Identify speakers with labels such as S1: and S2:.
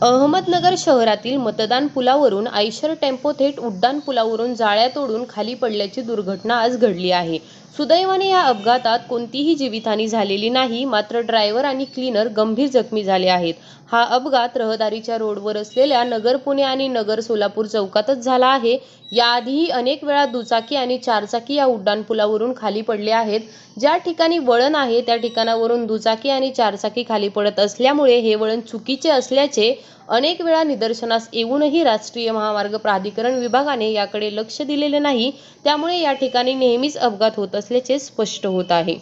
S1: अहमदनगर शहरातील मतदान पुलावरून आयशर टेम्पो थेट उड्डाण पुलावरून जाळ्या तोडून खाली पडल्याची दुर्घटना आज घडली आहे। सुदैवाने या अपघातात कोणतीही जीवितहानी झालेली नाही, मात्र ड्रायव्हर आणि क्लीनर गंभीर जखमी झाले आहेत। हा अपघात रहदारीच्या रोडवर असलेल्या नगर पुणे आणि नगर सोलापूर चौकातच झाला आहे। याआधीही अनेक वेळा दुचाकी आणि चारचाकी या उड्डाण पुलावरून खाली पडले आहेत। ज्या ठिकाणी वळण आहे त्या ठिकाणावरून दुचाकी आणि चारचाकी खाली पडत असल्यामुळे हे वळण चुकीचे असल्याचे अनेक वेळा निदर्शनास येऊनही राष्ट्रीय महामार्ग प्राधिकरण विभागाने याकडे लक्ष दिलेले नाही। त्यामुळे या ठिकाणी नेहमीच अपघात होत असल्याचे स्पष्ट होत आहे।